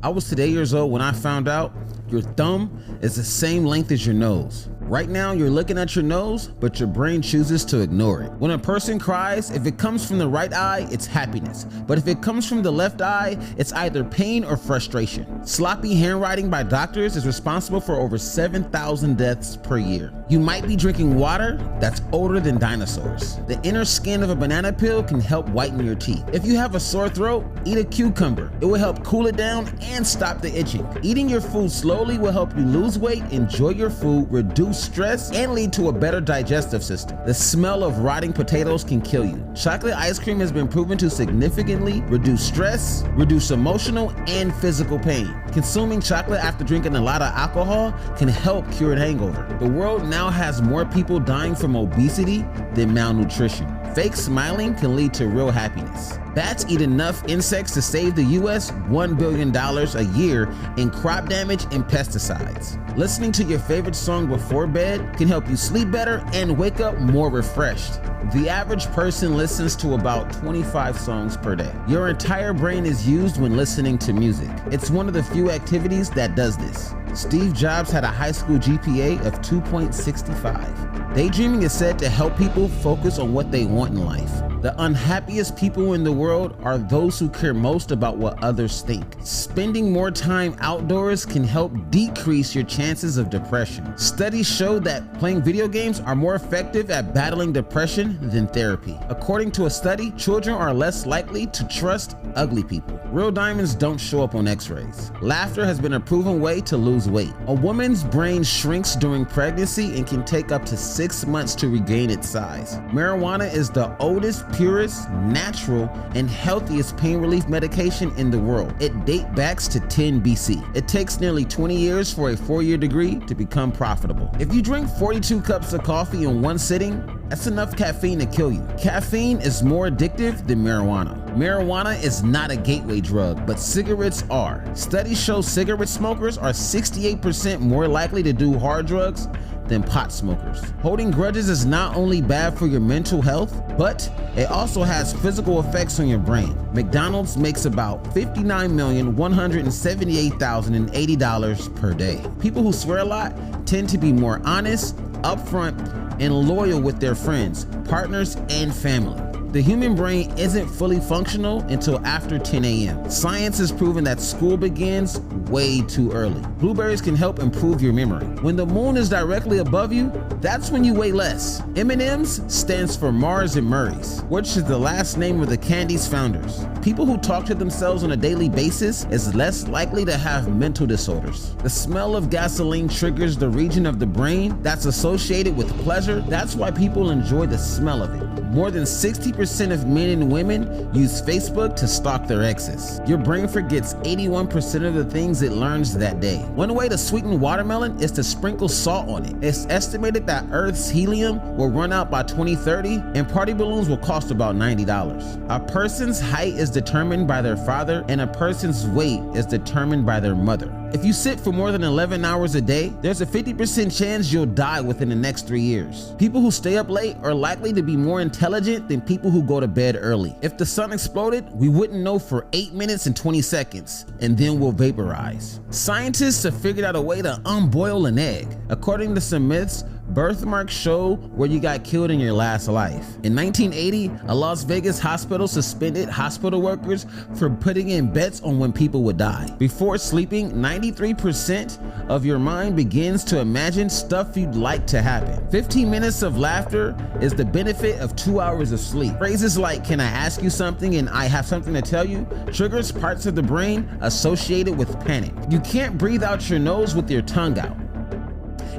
I was today years old when I found out your thumb is the same length as your nose. Right now, you're looking at your nose, but your brain chooses to ignore it. When a person cries, if it comes from the right eye, it's happiness. But if it comes from the left eye, it's either pain or frustration. Sloppy handwriting by doctors is responsible for over 7,000 deaths per year. You might be drinking water that's older than dinosaurs. The inner skin of a banana peel can help whiten your teeth. If you have a sore throat, eat a cucumber. It will help cool it down and stop the itching. Eating your food slowly will help you lose weight, enjoy your food, reduce stress, and lead to a better digestive system. The smell of rotting potatoes can kill you. Chocolate ice cream has been proven to significantly reduce stress, reduce emotional and physical pain. Consuming chocolate after drinking a lot of alcohol can help cure a hangover. The world now has more people dying from obesity than malnutrition. Fake smiling can lead to real happiness. Bats eat enough insects to save the US $1 billion a year in crop damage and pesticides. Listening to your favorite song before bed can help you sleep better and wake up more refreshed. The average person listens to about 25 songs per day. Your entire brain is used when listening to music. It's one of the few activities that does this. Steve Jobs had a high school GPA of 2.65. Daydreaming is said to help people focus on what they want in life. The unhappiest people in the world are those who care most about what others think. Spending more time outdoors can help decrease your chances of depression. Studies show that playing video games are more effective at battling depression than therapy. According to a study, children are less likely to trust ugly people. Real diamonds don't show up on x-rays. Laughter has been a proven way to lose weight. A woman's brain shrinks during pregnancy and can take up to 6 months to regain its size. Marijuana is the oldest, purest, natural, and healthiest pain relief medication in the world. It dates back to 10 BC. It takes nearly 20 years for a 4-year degree to become profitable. If you drink 42 cups of coffee in one sitting, that's enough caffeine to kill you. Caffeine is more addictive than marijuana. Marijuana is not a gateway drug, but cigarettes are. Studies show cigarette smokers are 68% more likely to do hard drugs than pot smokers. Holding grudges is not only bad for your mental health, but it also has physical effects on your brain. McDonald's makes about $59,178,080 per day. People who swear a lot tend to be more honest, upfront, and loyal with their friends, partners, and family. The human brain isn't fully functional until after 10 a.m. Science has proven that school begins way too early. Blueberries can help improve your memory. When the moon is directly above you, that's when you weigh less. M&M's stands for Mars and Murray's, which is the last name of the candy's founders. People who talk to themselves on a daily basis is less likely to have mental disorders. The smell of gasoline triggers the region of the brain that's associated with pleasure. That's why people enjoy the smell of it. More than 60% of men and women use Facebook to stalk their exes. Your brain forgets 81% of the things it learns that day. One way to sweeten watermelon is to sprinkle salt on it. It's estimated that Earth's helium will run out by 2030 and party balloons will cost about $90. A person's height is determined by their father and a person's weight is determined by their mother. If you sit for more than 11 hours a day, there's a 50% chance you'll die within the next 3 years. People who stay up late are likely to be more intelligent than people who go to bed early. If the sun exploded, we wouldn't know for 8 minutes and 20 seconds, and then we'll vaporize. Scientists have figured out a way to unboil an egg. According to some myths, birthmarks show where you got killed in your last life. In 1980, a Las Vegas hospital suspended hospital workers for putting in bets on when people would die. Before sleeping, 93% of your mind begins to imagine stuff you'd like to happen. 15 minutes of laughter is the benefit of 2 hours of sleep. Phrases like, "Can I ask you something and I have something to tell you?" triggers parts of the brain associated with panic. You can't breathe out your nose with your tongue out.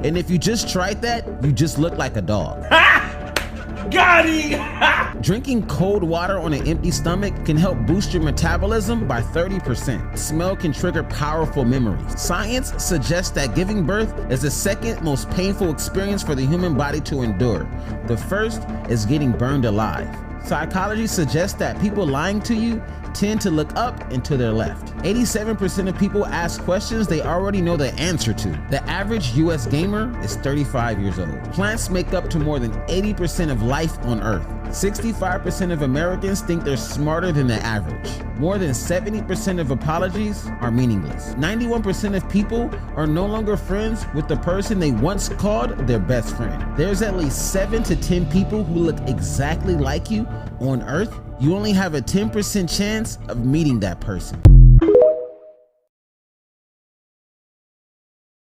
And if you just tried that, you just look like a dog. Got it! Drinking cold water on an empty stomach can help boost your metabolism by 30%. Smell can trigger powerful memories. Science suggests that giving birth is the second most painful experience for the human body to endure. The first is getting burned alive. Psychology suggests that people lying to you tend to look up and to their left. 87% of people ask questions they already know the answer to. The average US gamer is 35 years old. Plants make up to more than 80% of life on Earth. 65% of Americans think they're smarter than the average. More than 70% of apologies are meaningless. 91% of people are no longer friends with the person they once called their best friend. There's at least 7 to 10 people who look exactly like you on Earth. You only have a 10% chance of meeting that person.